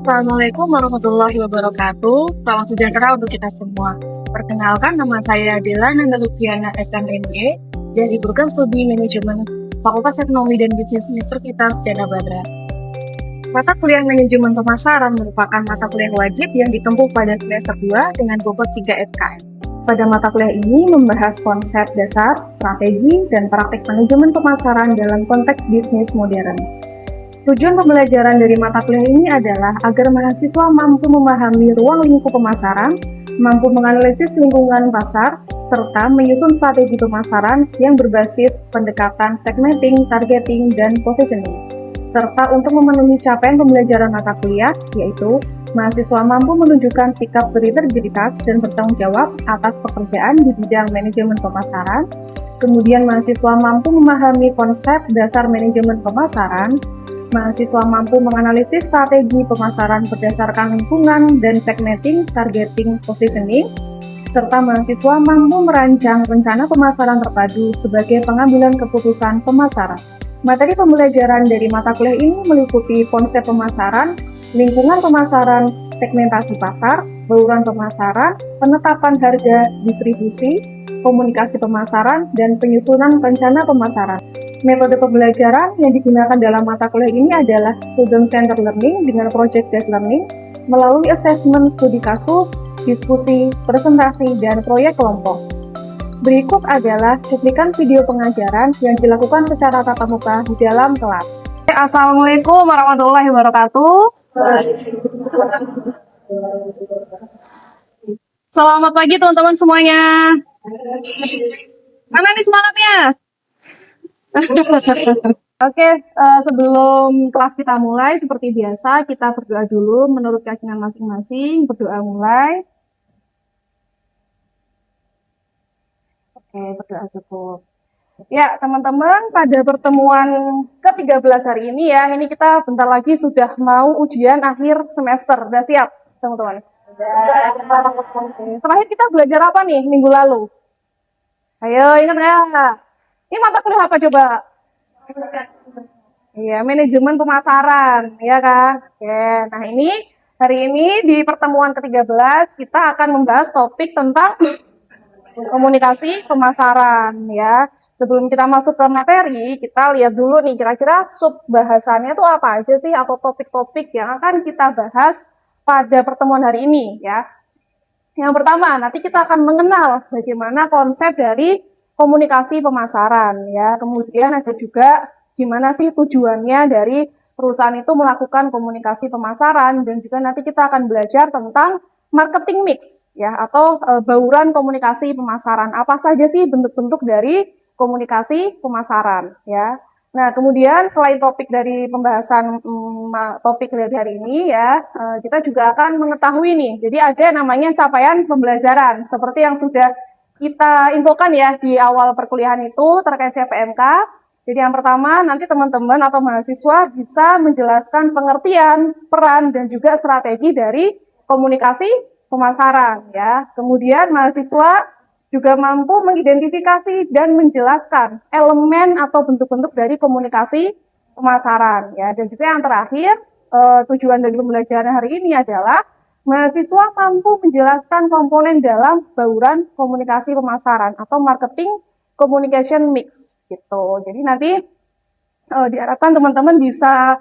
Assalamualaikum warahmatullahi wabarakatuh. Salam sejahtera untuk kita semua. Perkenalkan, nama saya Dela Nanda Lukiana SMMG dari Program Studi Manajemen Fakultas Ekonomi dan Bisnis Universitas Jana Badra. Mata kuliah Manajemen Pemasaran merupakan mata kuliah wajib yang ditempuh pada semester 2 dengan bobot 3 SKS. Pada mata kuliah ini membahas konsep dasar, strategi, dan praktik manajemen pemasaran dalam konteks bisnis modern. Tujuan pembelajaran dari mata kuliah ini adalah agar mahasiswa mampu memahami ruang lingkup pemasaran, mampu menganalisis lingkungan pasar, serta menyusun strategi pemasaran yang berbasis pendekatan segmenting, targeting, dan positioning. Serta untuk memenuhi capaian pembelajaran mata kuliah, yaitu mahasiswa mampu menunjukkan sikap berintegritas dan bertanggung jawab atas pekerjaan di bidang manajemen pemasaran. Kemudian mahasiswa mampu memahami konsep dasar manajemen pemasaran. Mahasiswa mampu menganalisis strategi pemasaran berdasarkan lingkungan dan segmenting, targeting, positioning, serta mahasiswa mampu merancang rencana pemasaran terpadu sebagai pengambilan keputusan pemasaran. Materi pembelajaran dari mata kuliah ini meliputi konsep pemasaran, lingkungan pemasaran, segmentasi pasar, bauran pemasaran, penetapan harga, distribusi, komunikasi pemasaran, dan penyusunan rencana pemasaran. Metode pembelajaran yang digunakan dalam mata kuliah ini adalah student-centered learning dengan project-based learning melalui assessment studi kasus, diskusi, presentasi, dan proyek kelompok. Berikut adalah cuplikan video pengajaran yang dilakukan secara tatap muka di dalam kelas. Assalamualaikum warahmatullahi wabarakatuh. Selamat pagi teman-teman semuanya. Mana nih semangatnya? Oke, sebelum kelas kita mulai, seperti biasa, kita berdoa dulu menurut keyakinan masing-masing. Berdoa mulai. Oke, berdoa cukup. Ya, teman-teman, pada pertemuan ke-13 hari ini ya, ini kita bentar lagi sudah mau ujian akhir semester. Udah siap, teman-teman? Terakhir kita belajar apa nih minggu lalu? Ayo, ingat nggak? Ini mata kuliah apa coba? Iya, manajemen pemasaran, ya kan? Oke, nah ini hari ini di pertemuan ke-13 kita akan membahas topik tentang komunikasi pemasaran, ya. Sebelum kita masuk ke materi, kita lihat dulu nih kira-kira sub bahasannya tuh apa aja sih atau topik-topik yang akan kita bahas pada pertemuan hari ini, ya. Yang pertama, nanti kita akan mengenal bagaimana konsep dari komunikasi pemasaran, ya. Kemudian ada juga gimana sih tujuannya dari perusahaan itu melakukan komunikasi pemasaran, dan juga nanti kita akan belajar tentang marketing mix, ya, atau bauran komunikasi pemasaran. Apa saja sih bentuk-bentuk dari komunikasi pemasaran, ya. Nah, kemudian selain topik dari pembahasan topik dari hari ini ya, kita juga akan mengetahui nih. Jadi ada namanya capaian pembelajaran seperti yang sudah kita infokan ya di awal perkuliahan itu terkait CPMK. Jadi yang pertama nanti teman-teman atau mahasiswa bisa menjelaskan pengertian, peran dan juga strategi dari komunikasi pemasaran ya. Kemudian mahasiswa juga mampu mengidentifikasi dan menjelaskan elemen atau bentuk-bentuk dari komunikasi pemasaran ya. Dan juga yang terakhir, tujuan dari pembelajaran hari ini adalah mahasiswa mampu menjelaskan komponen dalam bauran komunikasi pemasaran atau marketing communication mix gitu. Jadi nanti diharapkan teman-teman bisa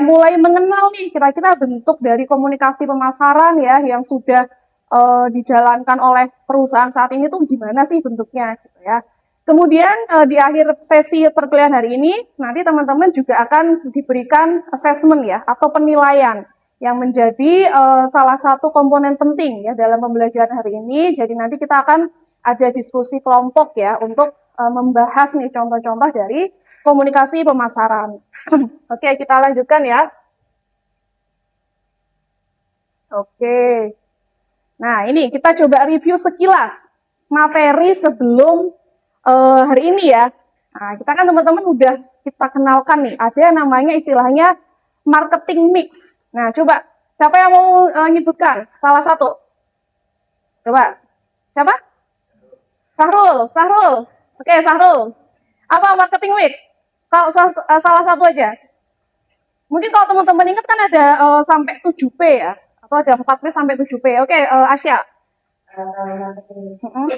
mulai mengenal nih kira-kira bentuk dari komunikasi pemasaran ya yang sudah dijalankan oleh perusahaan saat ini tuh gimana sih bentuknya gitu ya. Kemudian di akhir sesi perkuliahan hari ini nanti teman-teman juga akan diberikan assessment ya atau penilaian yang menjadi salah satu komponen penting ya dalam pembelajaran hari ini. Jadi nanti kita akan ada diskusi kelompok ya untuk membahas nih contoh-contoh dari komunikasi pemasaran. Oke, kita lanjutkan ya. Oke. Nah, ini kita coba review sekilas materi sebelum hari ini ya. Nah, kita kan teman-teman udah kita kenalkan nih, ada namanya istilahnya marketing mix. Nah, coba siapa yang mau nyebutkan salah satu? Coba, siapa? Sahrul. Oke, Sahrul. Apa marketing mix? Salah satu aja. Mungkin kalau teman-teman ingat kan ada sampai 7P ya, atau ada 4P sampai 7P. Oke, Asya. Mm-mm.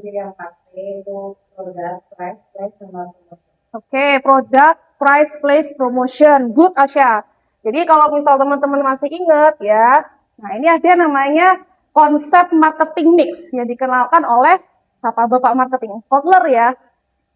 Yang pasti itu produk, price, sama promotion. Oke, produk, price, place, promotion. Good, Asya. Jadi kalau misal teman-teman masih ingat ya, nah ini ada namanya konsep marketing mix yang dikenalkan oleh siapa Bapak Marketing, Kotler ya.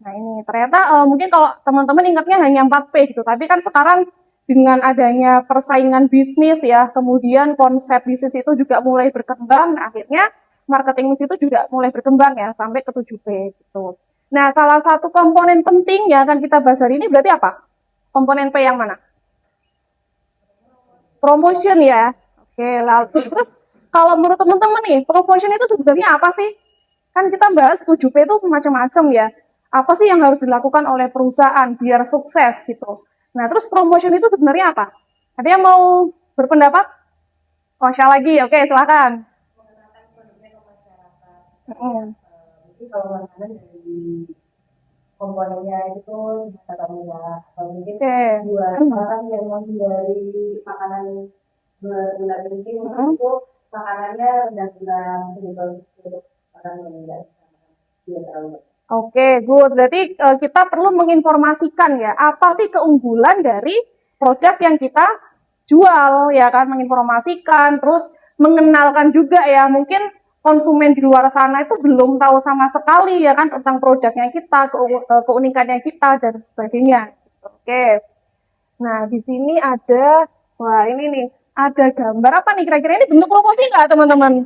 Nah ini ternyata mungkin kalau teman-teman ingatnya hanya 4P gitu, tapi kan sekarang dengan adanya persaingan bisnis ya, kemudian konsep bisnis itu juga mulai berkembang, nah, akhirnya marketing mix itu juga mulai berkembang ya sampai ke 7P gitu. Nah, salah satu komponen penting yang akan kita bahas hari ini berarti apa? Komponen P yang mana? Promotion ya. Oke, lalu terus kalau menurut teman-teman nih, promotion itu sebenarnya apa sih? Kan kita bahas 7P itu macam-macam ya. Apa sih yang harus dilakukan oleh perusahaan biar sukses gitu. Nah, terus promotion itu sebenarnya apa? Ada yang mau berpendapat? Oh, lagi. Oke, silakan. Jadi kalau makanan dari komponennya itu kata ya, atau mungkin buat orang yang menghindari makanan bergula tinggi itu makanannya rendah gula untuk orang yang tidak terlalu. Oke, good. Berarti kita perlu menginformasikan ya, apa sih keunggulan dari produk yang kita jual ya kan, menginformasikan, terus mengenalkan juga ya, mungkin konsumen di luar sana itu belum tahu sama sekali ya kan tentang produknya kita, keunikannya kita dan sebagainya. Oke. Nah, di sini ada, wah ini nih, ada gambar apa nih kira-kira, ini bentuk promosi nggak teman-teman?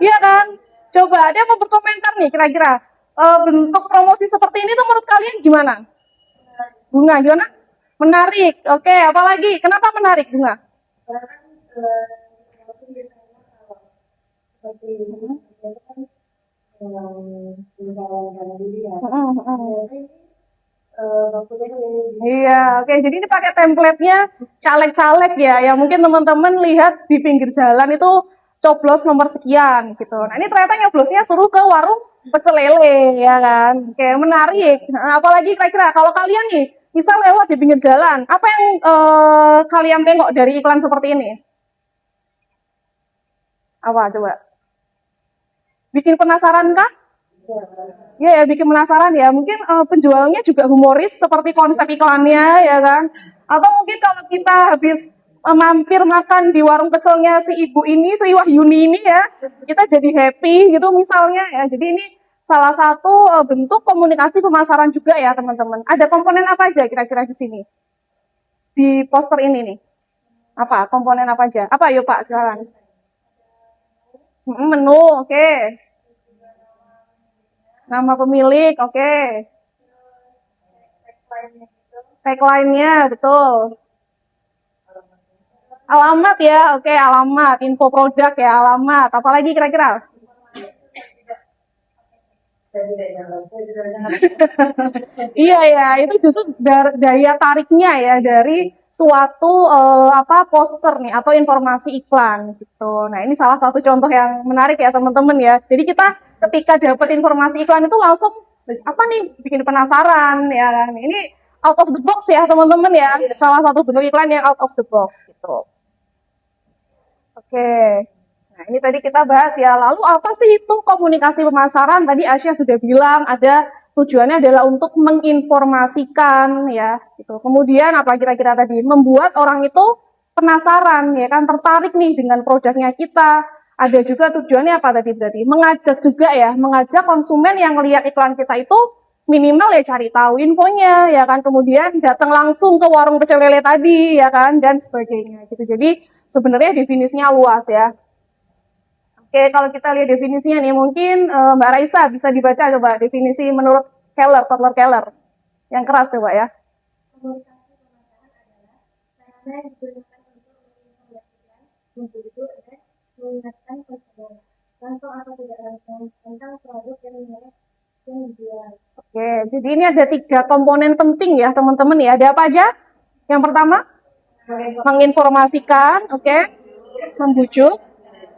Iya kan? Coba ada yang mau berkomentar nih kira-kira bentuk promosi seperti ini tuh menurut kalian gimana? Bunga gimana? Menarik. Oke, apalagi? Kenapa menarik Bunga? Iya, oke. Jadi ini pakai template-nya caleg-caleg ya. Ya mungkin teman-teman lihat di pinggir jalan itu coblos nomor sekian gitu. Nah ini ternyata nyoblosnya suruh ke warung pecel lele ya kan. Oke, menarik. Nah, apalagi kira-kira kalau kalian nih bisa lewat di pinggir jalan, apa yang kalian tengok dari iklan seperti ini? Apa coba? Bikin penasaran kah? Ya, bikin penasaran ya. Mungkin penjualnya juga humoris seperti konsep iklannya ya kan. Atau mungkin kalau kita habis mampir makan di warung pecelnya si ibu ini, si Wahyuni ini ya, kita jadi happy gitu misalnya ya. Jadi ini salah satu bentuk komunikasi pemasaran juga ya teman-teman. Ada komponen apa aja kira-kira di sini? Di poster ini nih. Apa? Komponen apa aja? Apa yuk Pak sekarang? Menu, oke. Nama pemilik, oke. Tagline-nya, betul. Alamat ya, oke, alamat. Info produk ya, alamat. Apalagi kira-kira? Iya ya, itu justru daya tariknya ya dari suatu poster nih atau informasi iklan gitu. Nah ini salah satu contoh yang menarik ya teman-teman ya. Jadi kita ketika dapat informasi iklan itu langsung apa nih bikin penasaran ya kan. Ini out of the box ya teman-teman ya. Salah satu bentuk iklan yang out of the box gitu. Oke. Nah, ini tadi kita bahas ya. Lalu apa sih itu komunikasi pemasaran? Tadi Asya sudah bilang ada tujuannya adalah untuk menginformasikan ya, gitu. Kemudian apa kira-kira tadi? Membuat orang itu penasaran ya kan, tertarik nih dengan produknya kita. Ada juga tujuannya apa tadi berarti? Mengajak juga ya, mengajak konsumen yang melihat iklan kita itu minimal ya cari tahu infonya ya kan, kemudian datang langsung ke warung pecel lele tadi ya kan, dan sebagainya gitu. Jadi sebenarnya definisinya luas ya. Oke, kalau kita lihat definisinya nih, mungkin Mbak Raisa bisa dibaca coba definisi menurut Keller, Kotler Keller. Yang keras coba ya. Oke, jadi ini ada 3 komponen penting ya teman-teman ya. Ada apa aja? Yang pertama, menginformasikan, oke, membujuk,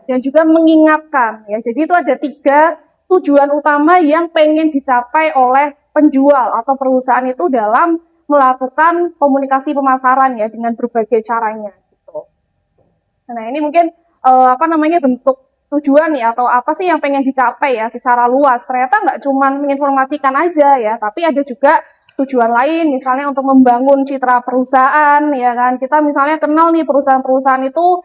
dan juga mengingatkan ya. Jadi itu ada 3 tujuan utama yang pengen dicapai oleh penjual atau perusahaan itu dalam melakukan komunikasi pemasaran ya dengan berbagai caranya gitu. Nah, ini mungkin bentuk tujuan ya atau apa sih yang pengen dicapai ya secara luas. Ternyata nggak cuma menginformasikan aja ya, tapi ada juga tujuan lain, misalnya untuk membangun citra perusahaan ya kan. Kita misalnya kenal nih perusahaan-perusahaan itu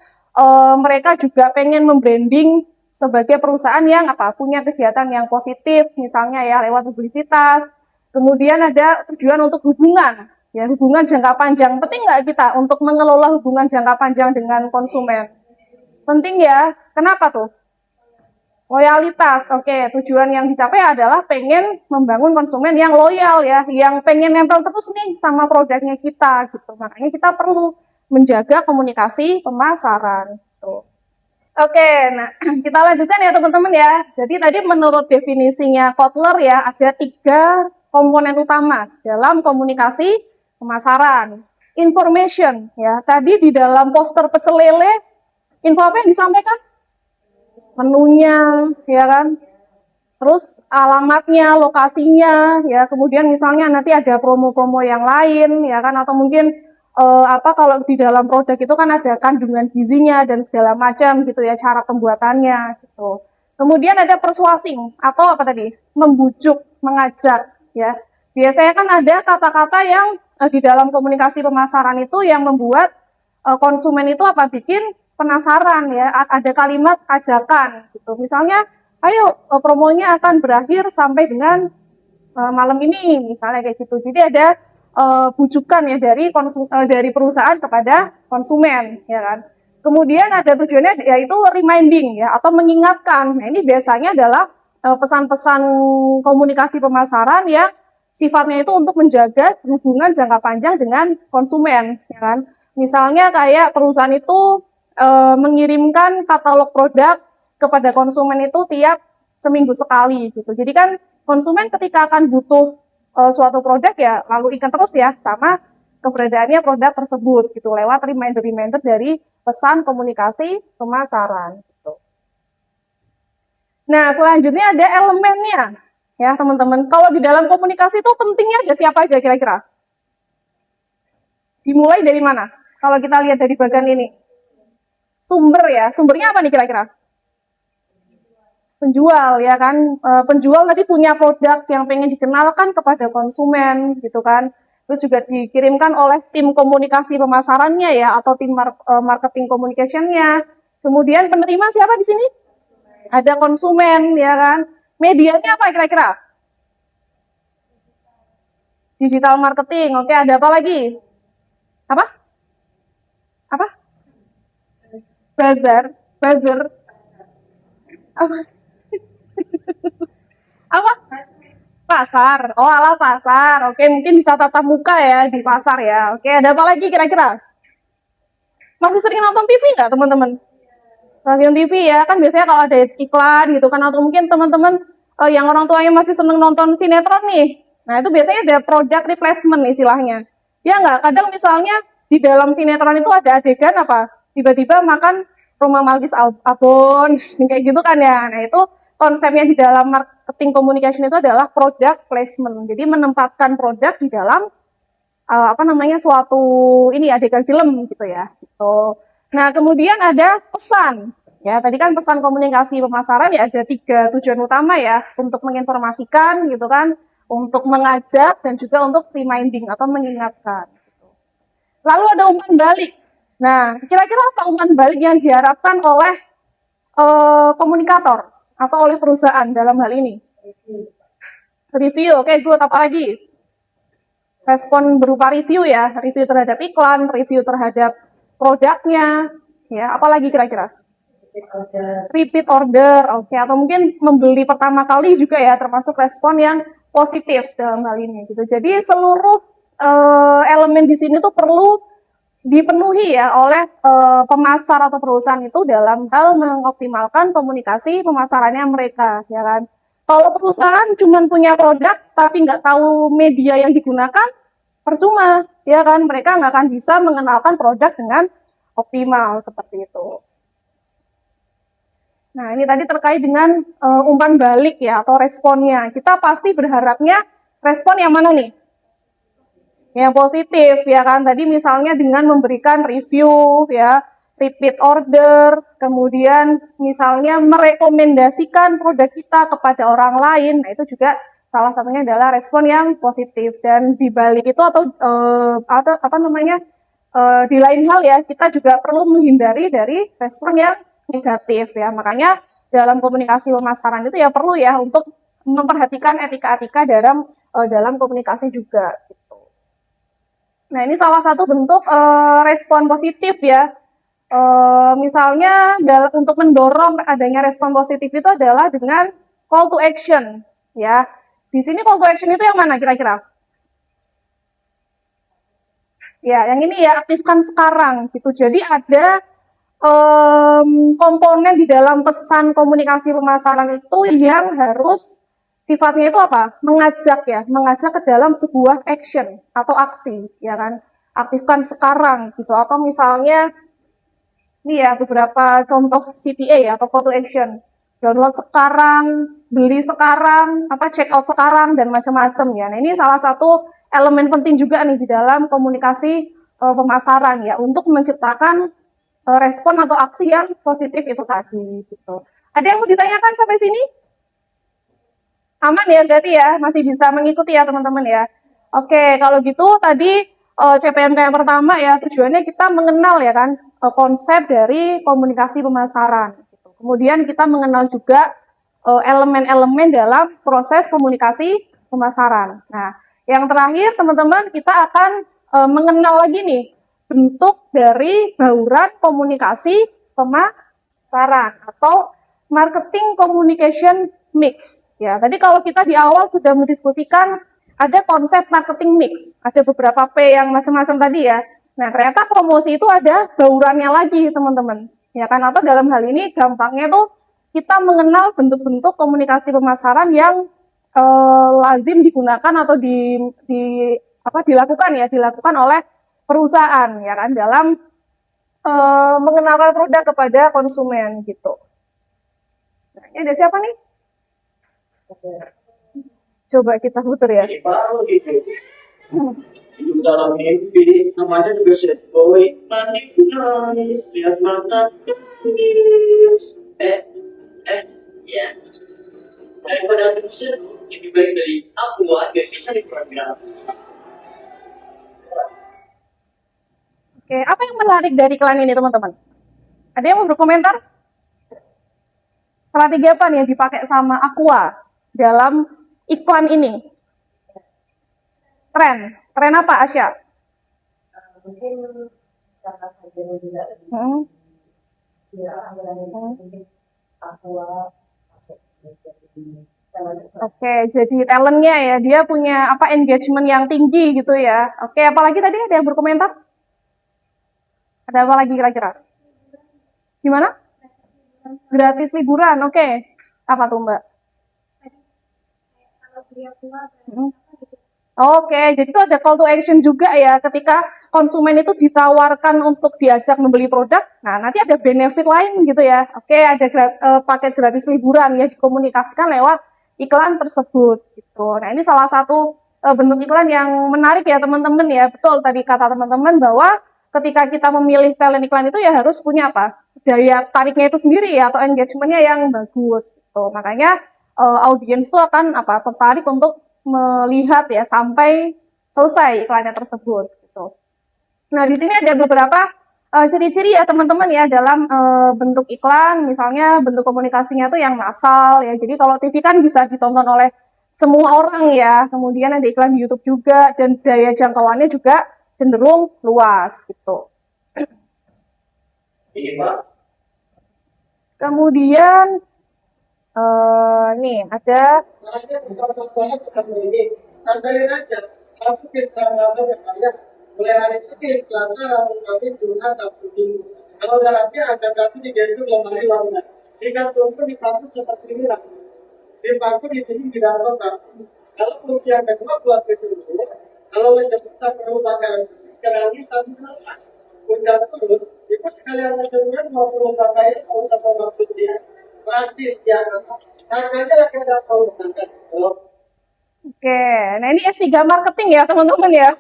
mereka juga pengen membranding sebagai perusahaan yang punya kegiatan yang positif, misalnya ya lewat publisitas. Kemudian ada tujuan untuk hubungan, ya hubungan jangka panjang. Penting nggak kita untuk mengelola hubungan jangka panjang dengan konsumen? Penting ya. Kenapa tuh? Loyalitas. Oke, tujuan yang dicapai adalah pengen membangun konsumen yang loyal ya, yang pengen nempel terus nih sama produknya kita gitu. Makanya kita perlu menjaga komunikasi pemasaran gitu. Oke, nah kita lanjutkan ya teman-teman ya. Jadi tadi menurut definisinya Kotler ya, ada 3 komponen utama dalam komunikasi pemasaran. Information ya, tadi di dalam poster pecel lele, info apa yang disampaikan? Menunya, ya kan? Terus alamatnya, lokasinya, ya. Kemudian misalnya nanti ada promo-promo yang lain, ya kan? Atau mungkin kalau di dalam produk itu kan ada kandungan gizinya dan segala macam gitu ya, cara pembuatannya gitu. Kemudian ada persuasing atau apa tadi? Membujuk, mengajak, ya. Biasanya kan ada kata-kata yang di dalam komunikasi pemasaran itu yang membuat konsumen itu bikin penasaran ya. Ada kalimat ajakan gitu. Misalnya, ayo promonya akan berakhir sampai dengan malam ini, misalnya kayak gitu. Jadi ada bujukan ya dari perusahaan kepada konsumen, ya kan. Kemudian ada tujuannya yaitu reminding ya atau mengingatkan. Nah, ini biasanya adalah pesan-pesan komunikasi pemasaran ya sifatnya itu untuk menjaga hubungan jangka panjang dengan konsumen, ya kan. Misalnya kayak perusahaan itu mengirimkan katalog produk kepada konsumen itu tiap seminggu sekali gitu. Jadi kan konsumen ketika akan butuh suatu produk ya lalu ingat terus ya sama keberadaannya produk tersebut gitu lewat reminder-reminder dari pesan komunikasi pemasaran gitu. Nah, selanjutnya ada elemennya ya teman-teman. Kalau di dalam komunikasi itu pentingnya ada siapa aja kira-kira? Dimulai dari mana? Kalau kita lihat dari bagian ini. Sumber ya. Sumbernya apa nih kira-kira? Penjual ya kan, penjual tadi punya produk yang pengen dikenalkan kepada konsumen gitu kan, terus juga dikirimkan oleh tim komunikasi pemasarannya ya atau tim marketing communicationnya. Kemudian penerima siapa di sini? Ada konsumen ya kan. Medianya apa kira-kira? Digital marketing. Oke, ada apa lagi? Apa? Apa? Buzzer. Apa? Apa? Pasar. Oh, ala pasar. Oke, mungkin bisa tatap muka ya di pasar ya. Oke, ada apa lagi kira-kira? Masih sering nonton TV nggak teman-teman? Stasiun TV ya, kan biasanya kalau ada iklan gitu kan, atau mungkin teman-teman yang orang tuanya masih seneng nonton sinetron nih. Nah, itu biasanya ada product replacement istilahnya. Ya nggak? Kadang misalnya di dalam sinetron itu ada adegan tiba-tiba makan rumah Malkis Abon, kayak gitu kan ya. Nah, itu konsepnya di dalam marketing communication itu adalah product placement. Jadi menempatkan produk di dalam suatu adegan film gitu ya. Gitu. Nah, kemudian ada pesan. Ya, tadi kan pesan komunikasi pemasaran ya ada 3 tujuan utama ya, untuk menginformasikan gitu kan, untuk mengajak dan juga untuk reminding atau mengingatkan. Lalu ada umpan balik. Nah, kira-kira apa umpan balik yang diharapkan oleh komunikator atau oleh perusahaan dalam hal ini? Review, oke, good. Apa lagi? Respon berupa review ya, review terhadap iklan, review terhadap produknya, ya, apalagi kira-kira? Repeat order, oke, atau mungkin membeli pertama kali juga ya, termasuk respon yang positif dalam hal ini gitu. Jadi seluruh elemen di sini tuh perlu dipenuhi ya oleh pemasar atau perusahaan itu dalam hal mengoptimalkan komunikasi pemasarannya mereka, ya kan. Kalau perusahaan cuma punya produk tapi nggak tahu media yang digunakan, percuma, ya kan. Mereka nggak akan bisa mengenalkan produk dengan optimal seperti itu. Nah, ini tadi terkait dengan umpan balik ya atau responnya. Kita pasti berharapnya respon yang mana nih? yang positif ya kan. Tadi misalnya dengan memberikan review ya, repeat order, kemudian misalnya merekomendasikan produk kita kepada orang lain. Nah, itu juga salah satunya adalah respon yang positif. Dan di balik itu atau apa namanya? Di lain hal ya, kita juga perlu menghindari dari respon yang negatif ya. Makanya dalam komunikasi pemasaran itu ya perlu ya untuk memperhatikan etika-etika dalam komunikasi juga gitu. Nah, ini salah satu bentuk respon positif ya. Misalnya untuk mendorong adanya respon positif itu adalah dengan call to action ya. Di sini call to action itu yang mana kira-kira? Ya, yang ini ya, aktifkan sekarang gitu. Jadi ada komponen di dalam pesan komunikasi pemasaran itu yang harus sifatnya itu apa? Mengajak ya, mengajak ke dalam sebuah action atau aksi, ya kan? Aktifkan sekarang gitu. Atau misalnya ini ya beberapa contoh CTA atau call to action. Download sekarang, beli sekarang, check out sekarang dan macam-macam ya. Nah, ini salah satu elemen penting juga nih di dalam komunikasi pemasaran ya untuk menciptakan respon atau aksi yang positif itu tadi gitu. Ada yang mau ditanyakan sampai sini? Aman ya berarti ya, masih bisa mengikuti ya teman-teman ya. Oke, kalau gitu tadi CPNK yang pertama ya tujuannya kita mengenal ya kan konsep dari komunikasi pemasaran. Gitu. Kemudian kita mengenal juga elemen-elemen dalam proses komunikasi pemasaran. Nah, yang terakhir teman-teman kita akan mengenal lagi nih bentuk dari bauran komunikasi pemasaran atau marketing communication mix. Ya, tadi kalau kita di awal sudah mendiskusikan ada konsep marketing mix, ada beberapa P yang macam-macam tadi ya. Nah, ternyata promosi itu ada baurannya lagi, teman-teman. Ya kan, atau dalam hal ini gampangnya tuh kita mengenal bentuk-bentuk komunikasi pemasaran yang lazim digunakan atau dilakukan oleh perusahaan ya kan dalam mengenalkan produk kepada konsumen gitu. Nah, ini ada siapa nih? Coba kita putar ya. Baru itu. Hidup dalam mimpi, namanya juga boy, manis, lihat mata, manis. Ya. Daripada bisa lebih baik dari aku aja bisa diperhatikan. Oke, apa yang menarik dari iklan ini teman-teman? Ada yang mau berkomentar? Strategi apa nih yang dipakai sama Aqua dalam iklan ini? Tren apa Asya? Mungkin karena harganya juga mungkin aqua. Oke, jadi talentnya ya, dia punya engagement yang tinggi gitu ya. Oke, apalagi tadi ada yang berkomentar? Ada apa lagi kira-kira? Gimana? Gratis liburan, oke. Apa tuh Mbak? Oke, jadi itu ada call to action juga ya. Ketika konsumen itu ditawarkan untuk diajak membeli produk, nah nanti ada benefit lain gitu ya. Oke, ada paket gratis liburan ya dikomunikasikan lewat iklan tersebut gitu. Nah, ini salah satu bentuk iklan yang menarik ya teman-teman ya. Betul tadi kata teman-teman bahwa ketika kita memilih talent iklan itu ya harus punya daya tariknya itu sendiri ya atau engagementnya yang bagus gitu. Makanya audiens itu akan tertarik untuk melihat ya sampai selesai iklannya tersebut gitu. Nah, di sini ada beberapa ciri-ciri ya teman-teman ya dalam bentuk iklan, misalnya bentuk komunikasinya tuh yang massal ya. Jadi kalau TV kan bisa ditonton oleh semua orang ya. Kemudian ada iklan di YouTube juga dan daya jangkauannya juga cenderung luas gitu. Kemudian nih ada mulai hari Senin, Selasa, Rabu, Kamis, Jumat, Sabtu, Minggu. Kalau dalamnya ada satu di besok lemari lainnya. Jika tunggu di kampus seperti ini lah. Di bangku di sini tidak ada. Kalau fungsi yang kedua buat kedua, kalau kita perlu pakai sekali satu puncak turun, itu sekalian mendengar mau perlu pakai kalau sama waktu dia praktis ya. Harganya lagi ada tahu. Oke, nah ini S3 marketing ya teman-teman ya.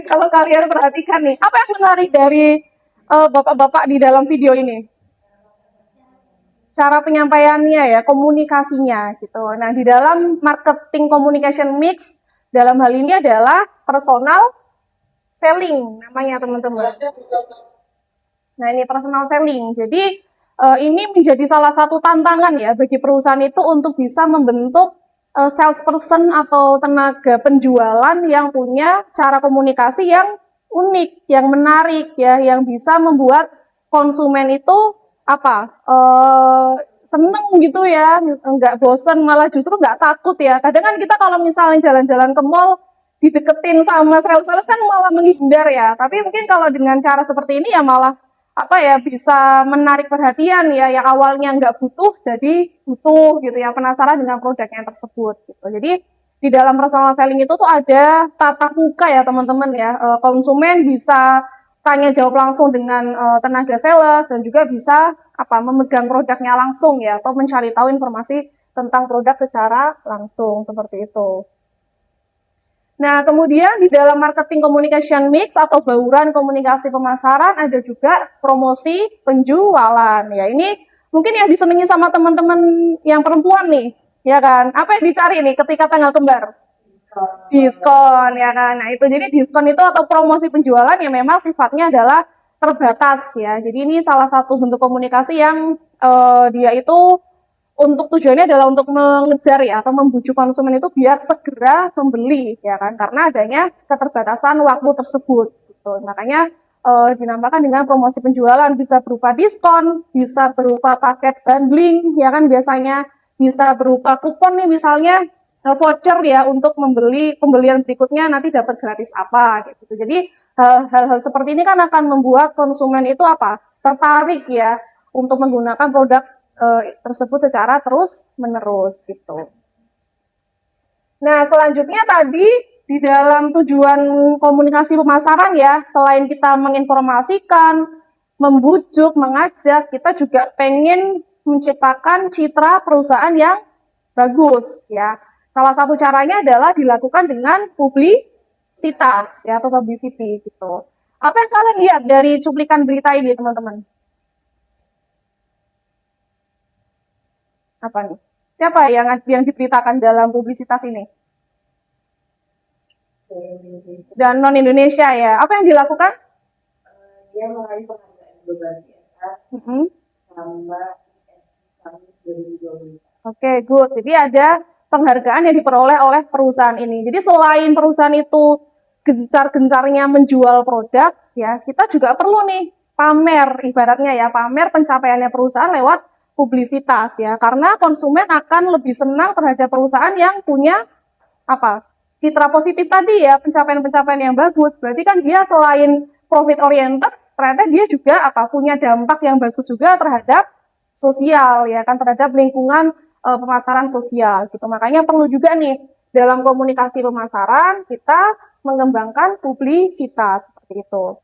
Kalau kalian perhatikan nih, apa yang menarik dari bapak-bapak di dalam video ini? Cara penyampaiannya ya, komunikasinya gitu. Nah, di dalam marketing communication mix, dalam hal ini adalah personal selling namanya teman-teman. Nah, ini personal selling. Jadi, ini menjadi salah satu tantangan ya bagi perusahaan itu untuk bisa membentuk salesperson atau tenaga penjualan yang punya cara komunikasi yang unik, yang menarik ya, yang bisa membuat konsumen itu apa seneng gitu ya, nggak bosen, malah justru nggak takut ya. Kadang kan kita kalau misalnya jalan-jalan ke mall dideketin sama sales-sales kan malah menghindar ya. Tapi mungkin kalau dengan cara seperti ini ya malah apa ya bisa menarik perhatian ya, yang awalnya nggak butuh jadi butuh gitu ya, penasaran dengan produknya tersebut gitu. Jadi di dalam personal selling itu tuh ada tatap muka ya teman-teman ya. Konsumen bisa tanya jawab langsung dengan tenaga sales dan juga bisa apa memegang produknya langsung ya, atau mencari tahu informasi tentang produk secara langsung seperti itu. Nah, kemudian di dalam marketing communication mix atau bauran komunikasi pemasaran ada juga promosi penjualan. Ya, ini mungkin yang disenangi sama teman-teman yang perempuan nih, ya kan? Apa yang dicari nih ketika tanggal kembar? Diskon, ya kan? Nah, itu jadi diskon itu atau promosi penjualan yang memang sifatnya adalah terbatas ya. Jadi ini salah satu bentuk komunikasi yang dia itu untuk tujuannya adalah untuk mengejar ya atau membujuk konsumen itu biar segera membeli ya kan, karena adanya keterbatasan waktu tersebut gitu. Makanya dinamakan dengan promosi penjualan, bisa berupa diskon, bisa berupa paket bundling ya kan, biasanya bisa berupa kupon nih misalnya voucher ya untuk membeli pembelian berikutnya nanti dapat gratis apa gitu. Jadi hal-hal seperti ini kan akan membuat konsumen itu apa tertarik ya untuk menggunakan produk tersebut secara terus menerus gitu. Nah, selanjutnya tadi di dalam tujuan komunikasi pemasaran ya, selain kita menginformasikan, membujuk, mengajak, kita juga pengen menciptakan citra perusahaan yang bagus ya. Salah satu caranya adalah dilakukan dengan publisitas ya atau publicity gitu. Apa yang kalian lihat dari cuplikan berita ini, teman-teman? Apa nih? Siapa yang diberitakan dalam publisitas ini? Dan non Indonesia ya. Apa yang dilakukan? Dia meraih penghargaan global sama Summit 2020. Oke, good. Jadi ada penghargaan yang diperoleh oleh perusahaan ini. Jadi selain perusahaan itu gencar-gencarnya menjual produk, ya kita juga perlu nih pamer, ibaratnya ya pamer pencapaiannya perusahaan lewat publisitas ya, karena konsumen akan lebih senang terhadap perusahaan yang punya apa citra positif tadi ya, pencapaian-pencapaian yang bagus. Berarti kan dia selain profit oriented, ternyata dia juga apa punya dampak yang bagus juga terhadap sosial ya kan, terhadap lingkungan pemasaran sosial gitu. Makanya perlu juga nih dalam komunikasi pemasaran kita mengembangkan publisitas seperti itu.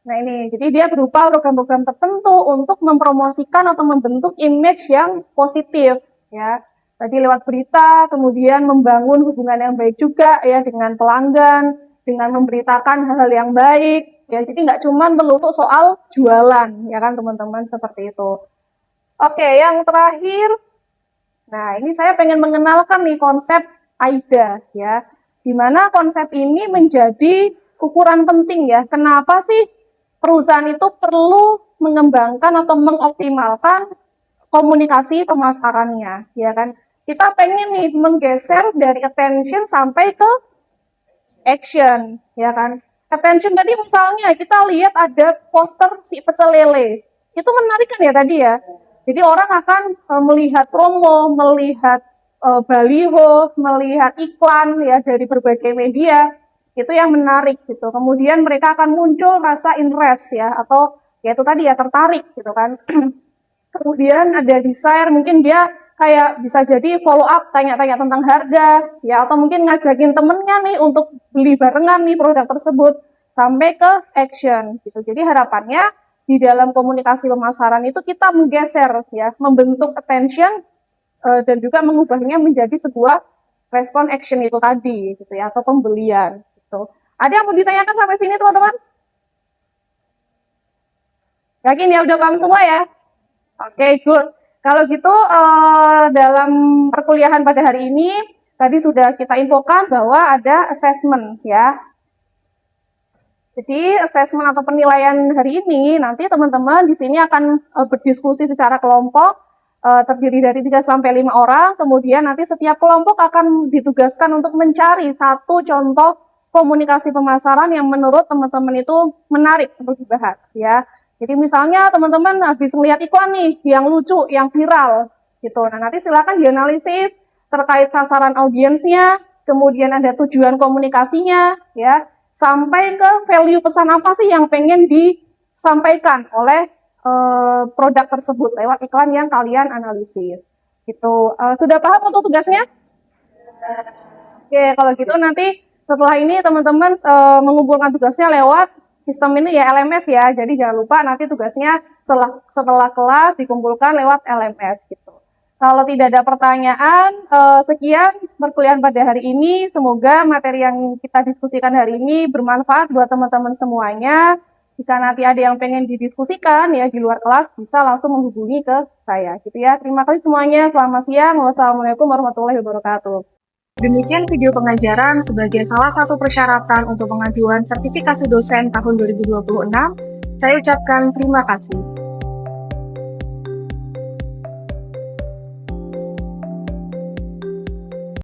Nah ini, jadi dia berupa program-program tertentu untuk mempromosikan atau membentuk image yang positif ya. Tadi lewat berita, kemudian membangun hubungan yang baik juga ya dengan pelanggan, dengan memberitakan hal-hal yang baik ya. Jadi nggak cuma melulu soal jualan ya kan teman-teman, seperti itu. Oke, yang terakhir, nah ini saya pengen mengenalkan nih konsep AIDA ya, dimana konsep ini menjadi ukuran penting ya. Kenapa sih perusahaan itu perlu mengembangkan atau mengoptimalkan komunikasi pemasarannya, ya kan? Kita pengen nih menggeser dari attention sampai ke action, ya kan? Attention tadi misalnya kita lihat ada poster si pecel lele, itu menarik kan ya tadi ya. Jadi orang akan melihat promo, melihat baliho, melihat iklan ya dari berbagai media, itu yang menarik gitu. Kemudian mereka akan muncul rasa interest ya, atau ya itu tadi ya tertarik gitu kan. Kemudian ada desire, mungkin dia kayak bisa jadi follow up, tanya-tanya tentang harga ya, atau mungkin ngajakin temennya nih untuk beli barengan nih produk tersebut, sampai ke action gitu. Jadi harapannya di dalam komunikasi pemasaran itu kita menggeser ya, membentuk attention dan juga mengubahnya menjadi sebuah respon action itu tadi gitu ya, atau pembelian gitu. Ada yang mau ditanyakan sampai sini teman-teman? Yakin ya udah paham semua ya? Oke, good. Kalau gitu dalam perkuliahan pada hari ini tadi sudah kita infokan bahwa ada assessment ya. Jadi assessment atau penilaian hari ini nanti teman-teman di sini akan berdiskusi secara kelompok terdiri dari 3 sampai 5 orang. Kemudian nanti setiap kelompok akan ditugaskan untuk mencari satu contoh komunikasi pemasaran yang menurut teman-teman itu menarik untuk dibahas ya. Jadi misalnya teman-teman habis melihat iklan nih yang lucu, yang viral gitu. Nah, nanti silakan dianalisis terkait sasaran audiensnya, kemudian ada tujuan komunikasinya ya, sampai ke value pesan apa sih yang pengen disampaikan oleh produk tersebut lewat iklan yang kalian analisis. Gitu. Sudah paham untuk tugasnya? Oke, kalau gitu nanti setelah ini teman-teman mengumpulkan tugasnya lewat sistem ini ya LMS ya, jadi jangan lupa nanti tugasnya setelah kelas dikumpulkan lewat LMS gitu. Kalau tidak ada pertanyaan, sekian perkuliahan pada hari ini. Semoga materi yang kita diskusikan hari ini bermanfaat buat teman-teman semuanya. Jika nanti ada yang pengen didiskusikan ya di luar kelas, bisa langsung menghubungi ke saya gitu ya. Terima kasih semuanya, selamat siang. Wassalamualaikum warahmatullahi wabarakatuh. Demikian video pengajaran sebagai salah satu persyaratan untuk pengajuan sertifikasi dosen tahun 2026. Saya ucapkan terima kasih.